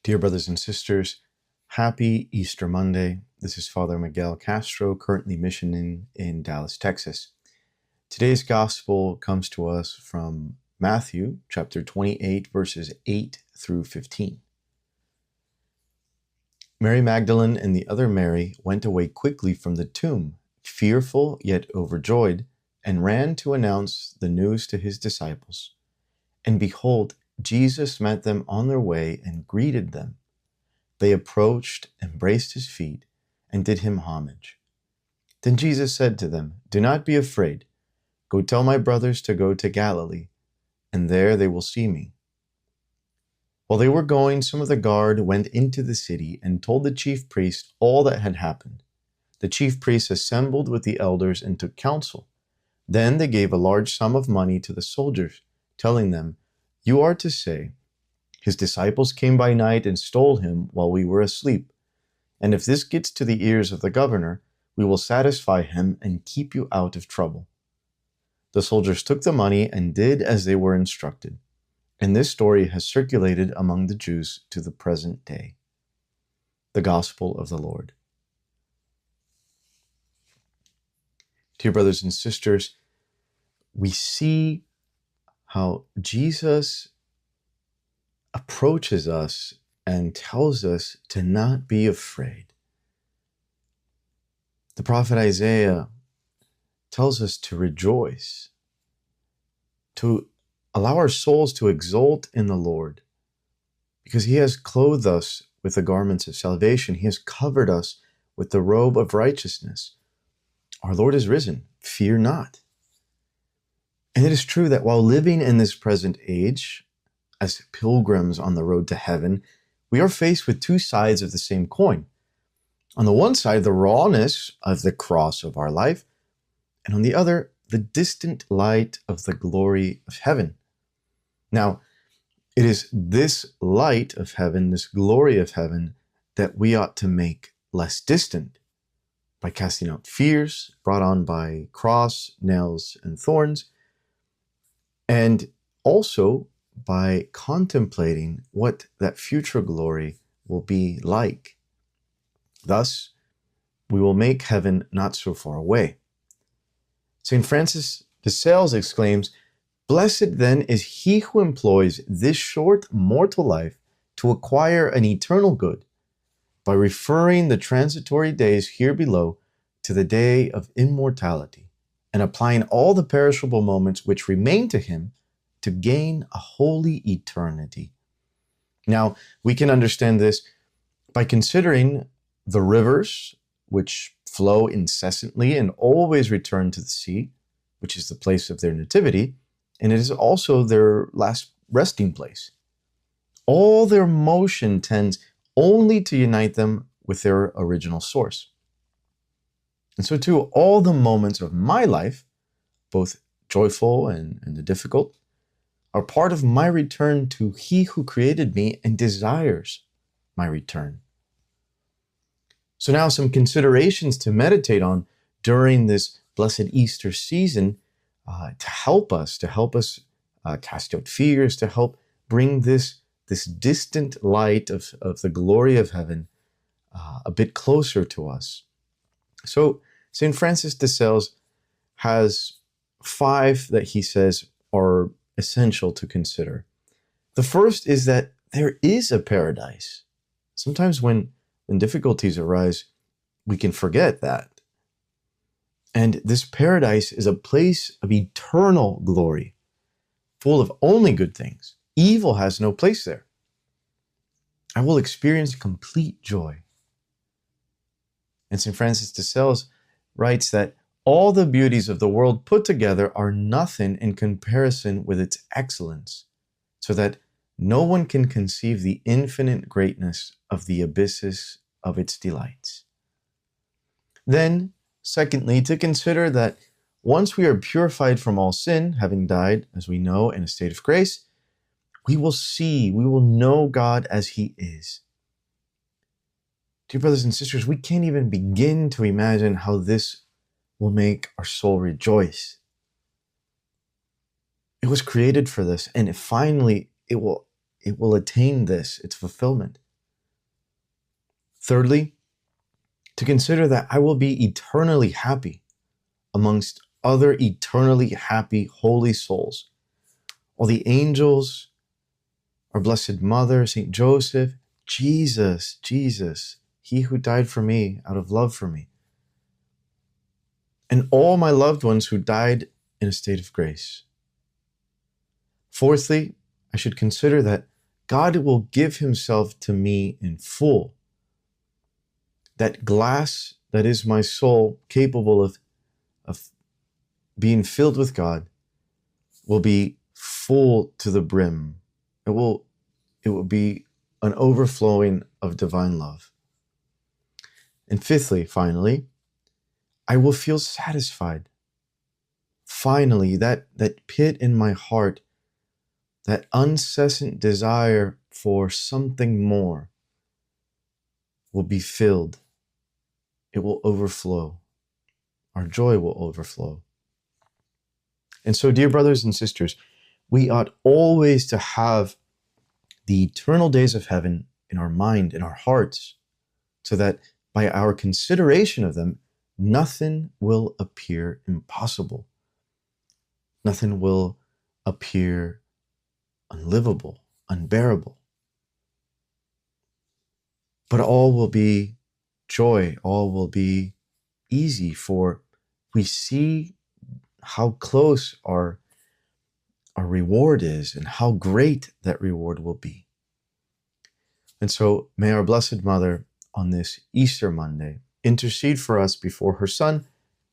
Dear brothers and sisters, happy Easter Monday. This is Father Miguel Castro, currently missioning in Dallas, Texas. Today's gospel comes to us from Matthew chapter 28, verses 8 through 15. Mary Magdalene and the other Mary went away quickly from the tomb, fearful yet overjoyed, and ran to announce the news to his disciples. And behold, Jesus met them on their way and greeted them. They approached, embraced his feet, and did him homage. Then Jesus said to them, "Do not be afraid. Go tell my brothers to go to Galilee, and there they will see me." While they were going, some of the guard went into the city and told the chief priests all that had happened. The chief priests assembled with the elders and took counsel. Then they gave a large sum of money to the soldiers, telling them, "You are to say, 'His disciples came by night and stole him while we were asleep.' And if this gets to the ears of the governor, we will satisfy him and keep you out of trouble." The soldiers took the money and did as they were instructed. And this story has circulated among the Jews to the present day. The Gospel of the Lord. Dear brothers and sisters, we see how Jesus approaches us and tells us to not be afraid. The prophet Isaiah tells us to rejoice, to allow our souls to exult in the Lord, because he has clothed us with the garments of salvation. He has covered us with the robe of righteousness. Our Lord is risen. Fear not. And it is true that while living in this present age, as pilgrims on the road to heaven, we are faced with two sides of the same coin. On the one side, the rawness of the cross of our life, and on the other, the distant light of the glory of heaven. Now, it is this light of heaven, this glory of heaven, that we ought to make less distant by casting out fears brought on by cross, nails, and thorns, and also by contemplating what that future glory will be like. Thus, we will make heaven not so far away. St. Francis de Sales exclaims, "Blessed then is he who employs this short mortal life to acquire an eternal good, by referring the transitory days here below to the day of immortality, and applying all the perishable moments which remain to him to gain a holy eternity." Now, we can understand this by considering the rivers which flow incessantly and always return to the sea, which is the place of their nativity, and it is also their last resting place. All their motion tends only to unite them with their original source. And so too, all the moments of my life, both joyful and the difficult, are part of my return to he who created me and desires my return. So now some considerations to meditate on during this blessed Easter season to help us cast out fears, to help bring this distant light of the glory of heaven a bit closer to us. So St. Francis de Sales has 5 that he says are essential to consider. The first is that there is a paradise. Sometimes when difficulties arise, we can forget that. And this paradise is a place of eternal glory, full of only good things. Evil has no place there. I will experience complete joy. And St. Francis de Sales writes that all the beauties of the world put together are nothing in comparison with its excellence, so that no one can conceive the infinite greatness of the abysses of its delights. Then, secondly, to consider that once we are purified from all sin, having died, as we know, in a state of grace, we will know God as he is. Dear brothers and sisters, we can't even begin to imagine how this will make our soul rejoice. It was created for this, and finally it will attain this, its fulfillment. Thirdly, to consider that I will be eternally happy amongst other eternally happy holy souls. All the angels, our Blessed Mother, Saint Joseph, Jesus, he who died for me out of love for me. And all my loved ones who died in a state of grace. Fourthly, I should consider that God will give himself to me in full. That glass that is my soul, capable of being filled with God, will be full to the brim. It will be an overflowing of divine love. And fifthly, finally, I will feel satisfied. Finally, that pit in my heart, that incessant desire for something more, will be filled. It will overflow. Our joy will overflow. And so, dear brothers and sisters, we ought always to have the eternal days of heaven in our mind, in our hearts, so that by our consideration of them, nothing will appear impossible. Nothing will appear unlivable, unbearable. But all will be joy, all will be easy, for we see how close our reward is and how great that reward will be. And so may our Blessed Mother on this Easter Monday intercede for us before her Son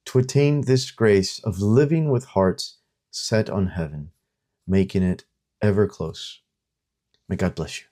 to attain this grace of living with hearts set on heaven, making it ever close. May God bless you.